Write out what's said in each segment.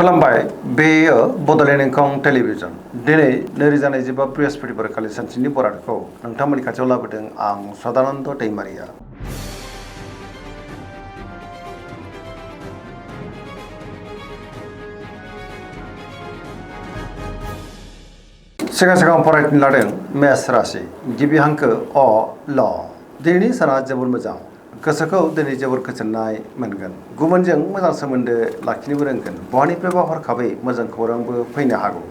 खुलुमबाय बेयो बड'लेण्ड इंखं टेलिभिजन दिनै 2025 बृहस्पतिबार खालि सानसेनि बरादखौ नोंथांमोननि खाथियाव लाबोदों आं सदानन्द दैमारिया। सिगां फरायनो लादों मेष राशि गिबि हांखो अ ल दिनैनि साना जोबोर मोजां गोसोखौ दिनै जोबोर गोजोननाय मोनगोन गुबुनजों मोजां सोमोन्दो लाखिनोबो रोंगोन बहानिफ्रायबा हरखाबै मोजां खौरांबो फैनो हागौ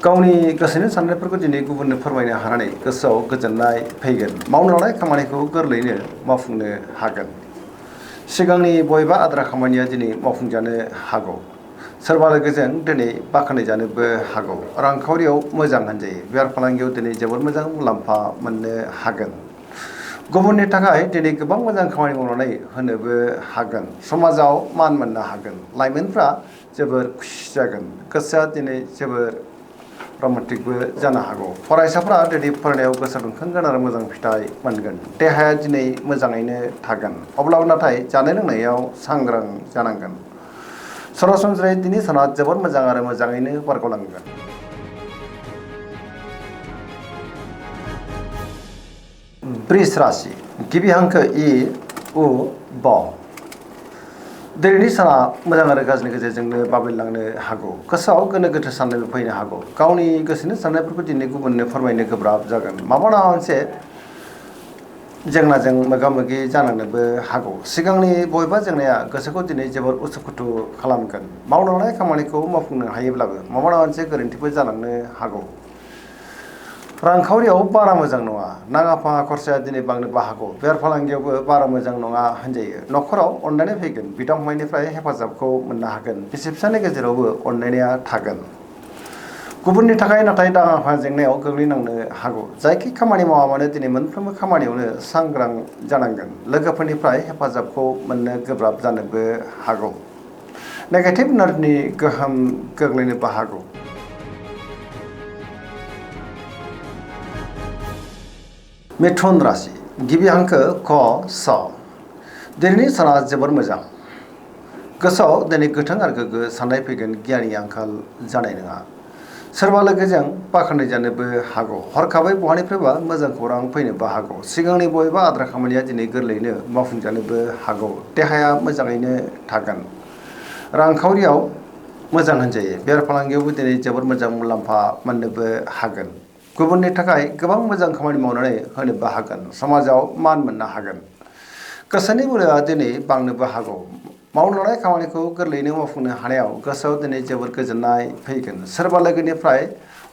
गावनि गोसोनि साननायफोरखौ दिनै गुबुननो फोरमायनो हानानै गोसोआव गोजोननाय फैगोन मावनो लानाय खामानिखौ गोरलैयैनो मावफुंनो हागोन सिगांनि बबेबा आद्रा खामानिया दिनै मावफुंजानो हागौ सोरबा लोगोजों दिनै बाख्नायजानोबो हागौ रांखावरियाव मोजां होनजायो बेफार फालांगियाव दिनै जोबोर मोजां मुलाम्फा मोननो हागोन गुबुननि थाखाय दिनै गोबां मोजां खामानि मावनानै होनोबो हागोन समाजाव मान मोननो हागोन लाइमोनफ्रा जोबोर खुसि जागोन गोसोआ दिनै जोबोर रमान्टिकबो जानो हागौ फरायसाफ्रा दिनै फरायनायाव गोसो दुंखांगोन आरो मोजां फिथाइ मोनगोन देहाया दिनै मोजाङैनो थागोन अब्लाबो नाथाय जानाय लोंनायाव सांग्रां जानांगोन सरासनस्रायै दिनै साना जोबोर मोजां आरो मोजाङैनो बारग'लांगोन। वृष राशि गिबि हांखो इ उ ब दिनैनि साना मोजां आरो गाज्रिनि गेजेरजोंनो बाबेनलांनो हागौ गोसोआव गोनो गोथो साननायबो फैनो हागौ गावनि गोसोनि साननायफोरखौ दिनै गुबुननो फोरमायनो गोब्राब जागोन माबा नङा मोनसे जेंनाजों मोगा मोगि जानांनोबो हागौ सिगांनि बबेबा जेंनाया गोसोखौ दिनै जोबोर उसुखुथु खालामगोन मावनो लानाय खामानिखौ मावफुंनो हायोब्लाबो माबा नङा मोनसे गोरोन्थिबो जालांनो हागौ रांखावरियाव बारा मोजां नङा नाङा फाङा खरसाया दिनै बांनोबो हागौ बेफार फालांगियावबो बारा मोजां नङा होनजायो न'खराव अनलायनाय फैगोन बिदा फंबायनिफ्राय हेफाजाबखौ मोननो हागोन बिसि फिसानि गेजेरावबो अनलायनाया थागोन गुबुननि थाखाय नाथाय नाङा फाङा जेंनायाव गोग्लैनांनो हागौ जायखि खामानि मावा मानो दिनै मोनफ्रोमबो खामानियावनो सांग्रां जानांगोन लोगोफोरनिफ्राय हेफाजाबखौ मोननो गोब्राब जानोबो हागौ नेगेटिभ एनार्जिनि गोहोम गोग्लैनोबो हागौ। मिथुन राशि गिबि हांखो क स दिनैनि साना जोबोर मोजां गोसोआव दिनै गोथों आरो गोग्गो साननाय फैगोन गियाननि आंखाल जानाय नङा सोरबा लोगोजों बाख्नायजानोबो हागौ हरखाबै बहानिफ्रायबा मोजां खौरां फैनोबो हागौ सिगांनि बबेबा आद्रा खामानिया दिनै गोरलैयैनो मावफुंजानोबो हागौ देहाया मोजाङैनो थागोन रांखावरियाव मोजां होनजायो बेफार फालांगियावबो दिनै जोबोर मोजां मुलाम्फा मोननोबो हागोन गुबुननि थाखाय गोबां मोजां खामानि मावनानै होनोबो हागोन समाजाव मान मोननो हागोन गोसोनि बोलोआ दिनै बांनोबो हागौ मावनो लानाय खामानिखौ गोरलैयैनो मावफुंनो हानायाव गोसोआव दिनै जोबोर गोजोननाय फैगोन सोरबा लोगोनिफ्राय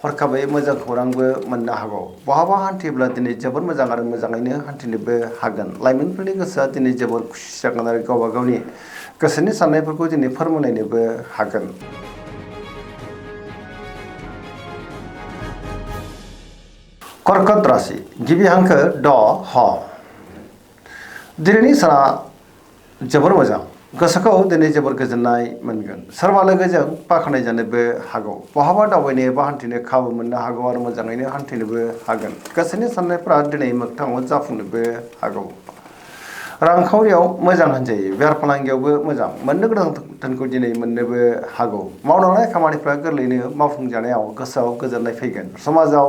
हरखाबै मोजां खौरांबो मोननो हागौ बहाबा हान्थियोब्ला दिनै जोबोर मोजां आरो मोजाङैनो हान्थिनोबो हागोन लाइमोनफोरनि गोसोआ दिनै जोबोर खुसि जागोन आरो गावबा गावनि गोसोनि साननायफोरखौ दिनै फोरमायलायनोबो हागोन। कर्कट राशि गिबि हांखो ड ह दिनैनि साना जोबोर मोजां गोसोखौ दिनै जोबोर गोजोननाय मोनगोन सोरबा लोगोजों बाख्नायजानोबो हागौ बहाबा दावबायनो एबा हान्थिनो खाबु मोननो हागौ आरो मोजाङैनो हान्थिनोबो हागोन गोसोनि साननायफ्रा दिनै मोगथाङाव जाफुंनोबो हागौ रांखावरियाव मोजां होनजायो बेफार फालांगियावबो मोजां मोननो गोनां धोनखौ दिनै मोननोबो हागौ मावनो लानाय खामानिफ्रा गोरलैयैनो मावफुंजानायाव गोसोआव गोजोननाय फैगोन समाजाव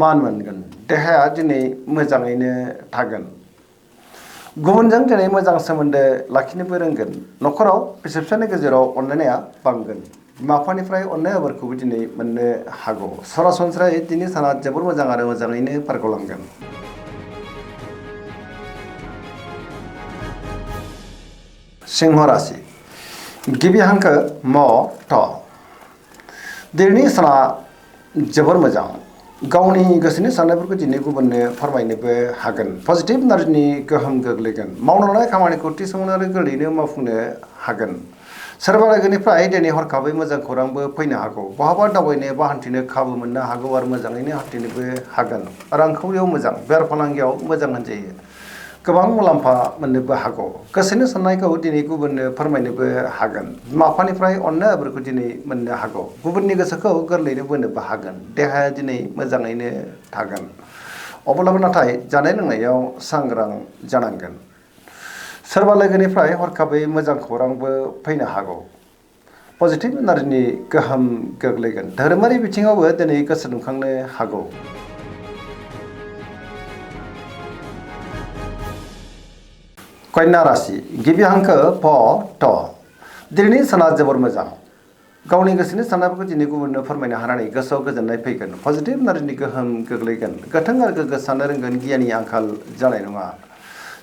मान मोनगोन देहाया दिनै मोजाङैनो थागोन गुबुनजों दिनै मोजां सोमोन्दो लाखिनोबो रोंगोन न'खराव बिसि फिसानि गेजेराव अनलायनाया बांगोन बिमा बिफानिफ्राय अननाय आबोरखौबो दिनै मोननो हागौ सरासनस्रायै दिनै साना जोबोर मोजां आरो मोजाङैनो बारग'लांगोन। सिंह राशि गिबि हांखो म थ दिनैनि साना जोबोर मोजां गावनि गोसोनि साननायफोरखौ दिनै गुबुननो फोरमायनोबो हागोन पजिटिभ एनार्जिनि गोहोम गोग्लैगोन मावनो लानाय खामानिखौ थि समावनो आरो गोरलैयैनो मावफुंनो हागोन सोरबा लोगोनिफ्राय दिनै हरखाबै मोजां खौरांबो फैनो हागौ बहाबा दावबायनो एबा हान्थिनो खाबु मोननो हागौ आरो मोजाङैनो हान्थिनोबो हागोन रांखावरियाव मोजां बेफार फालांगियाव मोजां होनजायो गोबां मुलाम्फा मोननोबो हागौ गोसोनि साननायखौ दिनै गुबुननो फोरमायनोबो हागोन बिमा बिफानिफ्राय अननाय आबोरखौ दिनै मोननो हागौ गुबुननि गोसोखौ गोरलैयैनो बोनोबो हागोन देहाया दिनै मोजाङैनो थागोन अब्लाबो नाथाय जानाय लोंनायाव सांग्रां जानांगोन सोरबा लोगोनिफ्राय हरखाबै मोजां खौरांबो फैनो हागौ पजिटिभ एनार्जिनि गोहोम गोग्लैगोन धोरोमारि बिथिङावबो दिनै गोसो दुंखांनो हागौ। कन्या राशि गिबि हांखो प ट दिनैनि साना जोबोर मोजां गावनि गोसोनि साननायफोरखौ दिनै गुबुननो फोरमायनो हानानै गोसोआव गोजोननाय फैगोन पजिटिभ एनार्जिनि गोहोम गोग्लैगोन गोथों आरो गोग्गो साननो रोंगोन गियाननि आंखाल जानाय नङा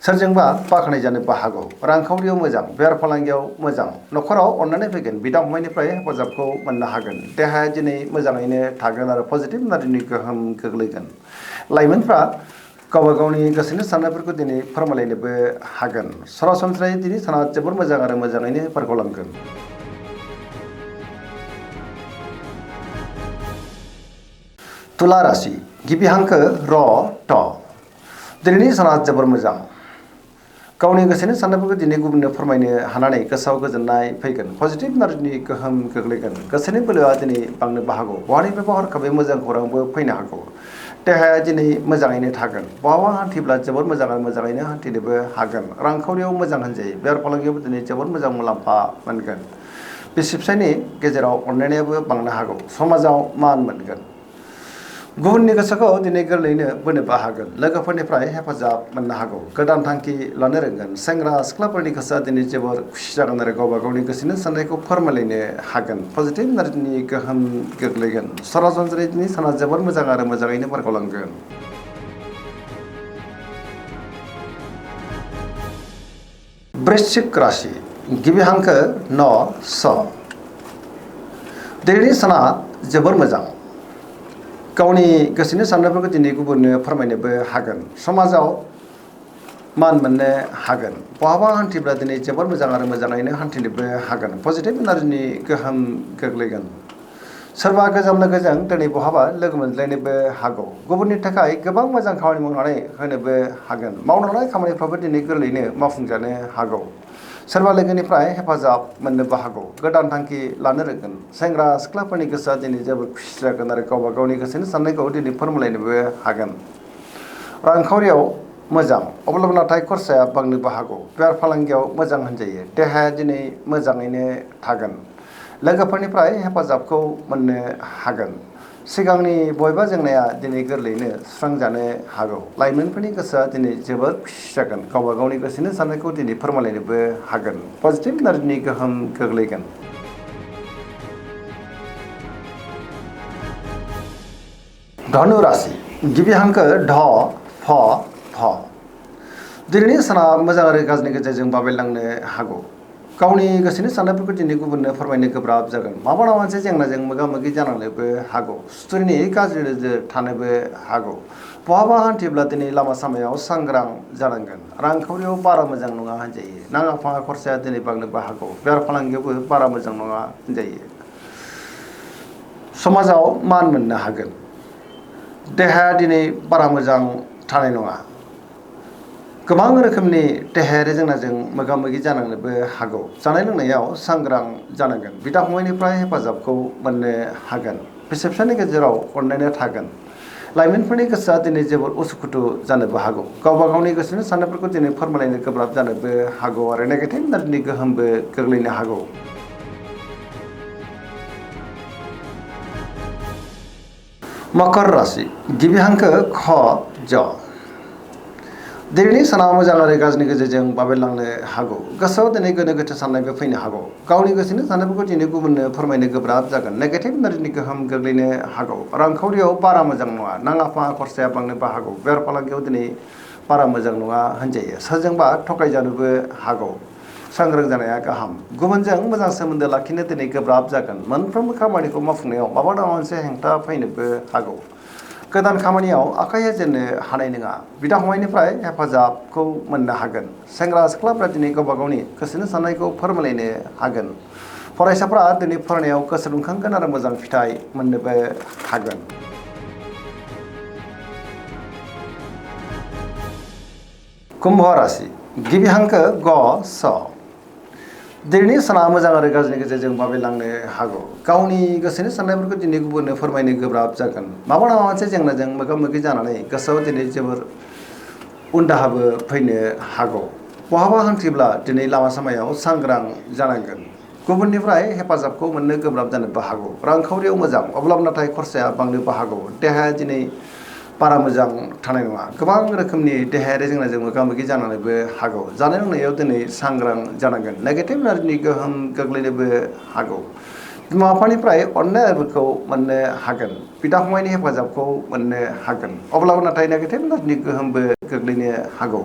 सोरजोंबा बाख्नाय जानोबो हागौ रांखावरियाव मोजां बेफार फालांगियाव मोजां नखराव अननानै फैगोन बिदा फंबायनिफ्राय हेफाजाबखौ मोननो हागोन देहाया दिनै मोजाङैनो थागोन आरो पजिटिभ एनार्जिनि गोहोम गोग्लैगोन लाइमोनफ्रा गावबा गावनि गोसोनि साननायफोरखौ दिनै फोरमायलायनोबो हागोन सरासनस्रायै दिनै साना जोबोर मोजां आरो मोजाङैनो बारग'लांगोन। तुला राशि गिबि हांखो र ट दिनैनि साना जोबोर मोजां गावनि गोसोनि साननायफोरखौ दिनै गुबुननो फोरमायनो हानानै गोसोआव गोजोननाय फैगोन पजिटिभ एनार्जिनि गोहोम गोग्लैगोन गोसोनि बोलोआ दिनै बांनोबो हागौ बहानिफ्रायबा हरखाबै मोजां खौरांबो फैनो हागौ देहाया दिनै मोजाङैनो थागोन बहाबा हान्थिब्ला जोबोर मोजाङैनो हान्थिनोबो हागोन रांखावरियाव मोजां होनजायो बेफार फालांगियावबो दिनै जोबोर मोजां मुलाम्फा मोनगोन बिसि फिसायनि गेजेराव अनलायनायाबो बांनो हागौ समाजाव मान मोनगोन गुबुननि गोसोखौ दिनै गोरलैयैनो बोनोबो हागोन लोगोफोरनिफ्राय हेफाजाब मोननो हागौ गोदान थांखि लानो रोंगोन सेंग्रा सिख्लाफोरनि गोसोआ दिनै जोबोर खुसि जागोन आरो गावबा गावनि गोसोनि साननायखौ फोरमायलायनो हागोन पजिटिभ एनार्जिनि गोहोम गोग्लैगोन सरासनस्रायै दिनै साना जोबोर मोजां आरो मोजाङैनो बारग'लांगोन। वृश्चिक राशि गिबि हांखो न स दिनैनि साना जोबोर मोजां गावनि गोसोनि साननायफोरखौ दिनै गुबुननो फोरमायनोबो हागोन समाजाव मान मोननो हागोन बहाबा हान्थिब्ला दिनै जोबोर मोजां आरो मोजाङैनो हान्थिनोबो हागोन पजिटिभ एनार्जिनि गोहोम गोग्लैगोन सोरबा गोजाम लोगोजों दिनै बहाबा लोगो मोनज्लायनोबो हागौ गुबुननि थाखाय गोबां मोजां खामानि मावनानै होनोबो हागोन मावनो लानाय खामानिफ्राबो दिनै गोरलैयैनो मावफुंजानो हागौ सोरबा लोगोनिफ्राय हेफाजाब मोननोबो हागौ गोदान थांखि लानो रोंगोन सेंग्रा सिख्लाफोरनि गोसोआ दिनै जोबोर खुसि जागोन आरो गावबा गावनि गोसोनि साननायखौ दिनै फोरमायलायनोबो हागोन रांखावरियाव मोजां अब्लाबो नाथाय खरसाया बांनोबो हागौ बेफार फालांगियाव मोजां होनजायो देहाया दिनै मोजाङैनो थागोन लोगोफोरनिफ्राय हेफाजाबखौ मोननो हागोन सिगांनि बबेबा जेंनाया दिनै गोरलैयैनो सुस्रांजानो हागौ लाइमोनफोरनि गोसोआ दिनै जोबोर खुसि जागोन गावबा गावनि गोसोनि साननायखौ दिनै फोरमायलायनोबो हागोन पजिटिभ एनार्जिनि गोहोम गोग्लैगोन। धनु राशि गिबि हांखो ढ फ फ दिनैनि साना मोजां आरो गाज्रिनि गेजेरजों बाबेलांनो हागौ गावनि गोसोनि साननायफोरखौ दिनै गुबुननो फोरमायनो गोब्राब जागोन माबा मोनसे जेंनाजों मोगा मोगि जानांनोबो हागौ सुथुरनि गाज्रि नोजोर थानोबो हागौ बहाबा हान्थिब्ला दिनै लामा सामायाव सांग्रां जानांगोन रांखावरियाव बारा मोजां नङा होनजायो नाङा फाङा खरसाया दिनै बांनोबो हागौ बेफार फालांगियावबो बारा मोजां नङा होनजायो समाजाव मान मोननो हागोन देहाया दिनै बारा मोजां थानाय नङा गोबां रोखोमनि देहायारि जेंनाजों मोगा मोगि जानांनोबो हागौ जानाय लोंनायाव सांग्रां जानांगोन बिदा फंबायनिफ्राय हेफाजाबखौ मोननो हागोन बिसि फिसायनि गेजेराव अनलायनाय थागोन लाइमोनफोरनि गोसोआ दिनै जोबोर उसुखुथु जानोबो हागौ गावबा गावनि गोसोनि साननायफोरखौ दिनै फोरमायलायनो गोब्राब जानोबो हागौ आरो नेगेटिभ एनार्जिनि गोहोमबो गोग्लैनो हागौ। मकर राशि गिबि हांखो ख ज दिनैनि साना मोजां आरो गाज्रिनि गेजेरजों बाबेलांनो हागौ गोसोआव दिनै गोनो गोथो साननायबो फैनो हागौ गावनि गोसोनि साननायफोरखौ दिनै गुबुननो फोरमायनो गोब्राब जागोन नेगेटिभ एनार्जिनि गोहोम गोग्लैनो हागौ रांखावरियाव बारा मोजां नङा नाङा फाङा खरसाया बांनोबो हागौ बेफार फालांगियाव दिनै बारा मोजां नङा होनजायो सोरजोंबा थगायजानोबो हागौ सांग्रां जानाया गाहाम गुबुनजों मोजां सोमोन्दो लाखिनो दिनै गोब्राब जागोन मोनफ्रोमबो खामानिखौ मावफुंनायाव माबा मोनसे हेंथा फैनोबो हागौ गोदान खामानियाव आखाइ होजेननो हानाय नङा बिदा फंबायनिफ्राय हेफाजाबखौ मोननो हागोन सेंग्रा सिख्लाफ्रा दिनै गावबा गावनि गोसोनि साननायखौ फोरमायलायनो हागोन फरायसाफ्रा दिनै फरायनायाव गोसो दुंखांगोन आरो मोजां फिथाइ मोननोबो हागोन। कुम्भ राशि गिबि हांखो ग स दिनैनि साना मोजां आरो गाज्रिनि गेजेरजों बाबेलांनो हागौ गावनि गोसोनि साननायफोरखौ दिनै गुबुननो फोरमायनो गोब्राब जागोन माबा मोनसे जेंनाजों मोगा मोगि जानानै गोसोआव दिनै जोबोर उन दाहाबो फैनो हागौ बहाबा हान्थिब्ला दिनै लामा सामायाव सांग्रां जानांगोन गुबुननिफ्राय हेफाजाबखौ मोननो गोब्राब जानोबो हागौ रांखावरियाव मोजां अब्लाबो नाथाय खरसाया बांनोबो हागौ देहाया दिनै बारा मोजां थानाय नङा गोबां रोखोमनि देहायारि जेंनाजों मोगा मोगि जानोबो हागौ जानाय लोंनायाव दिनै सांग्रां जानांगोन नेगेटिभ एनार्जिनि गोहोम गोग्लैनोबो हागौ बिमा बिफानिफ्राय अननायफोरखौ मोननो हागोन बिदा फंबायनि हेफाजाबखौ मोननो हागोन अब्लाबो नाथाय नेगेटिभ एनार्जिनि गोहोमबो गोग्लैनो हागौ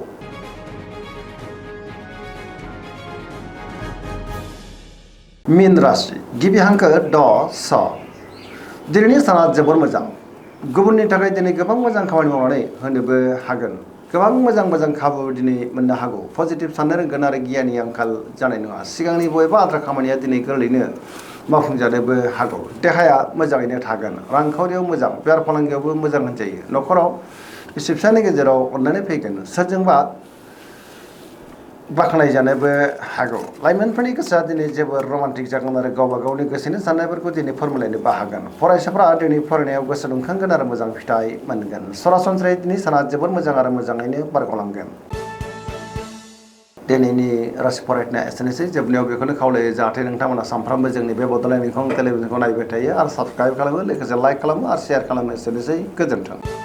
मीन राशि गिबि हांखो ड स दिनैनि साना जोबोर मोजां गुबुननि थाखाय दिनै गोबां मोजां खामानि मावनानै होनोबो हागोन गोबां मोजां खाबु दिनै मोननो हागौ पजिटिभ साननो रोंगोन आरो गियाननि आंखाल जानाय नङा सिगांनि बबेबा आद्रा खामानिया दिनै गोरलैनो मावफुंजानोबो हागौ देहाया मोजाङैनो थागोन रांखावरियाव मोजां बेफार फालांगियावबो मोजां होनजायो न'खराव बिसि फिसायनि गेजेराव अनलायनाय फैगोन सोरजोंबा बाख्नाय जानोबो हागौ लाइमोनफोरनि गोसोआ दिनै जोबोर रमान्टिक जागोन आरो गावबा गावनि गोसोनि साननायफोरखौ दिनै फोरमायलायनोबो हागोन फरायसाफ्रा दिनै फरायनायाव गोसो दुंखांगोन आरो मोजां फिथाइ मोनगोन सरासनस्रायै दिनै साना जोबोर मोजां आरो मोजाङैनो बारग'लांगोन दिनैनि राशि फरायनाया एसेनोसै जोबनायाव बेखौनो खावलायो जाहाथे नोंथांमोना सानफ्रामबो जोंनि बे बड'लेण्ड इंखं टेलिभिजनखौ नायबाय थायो आरो साबस्क्राइब खालामो लोगोसे लाइक खालामो आरो शेयार खालामो एसेनोसै गोजोन्थों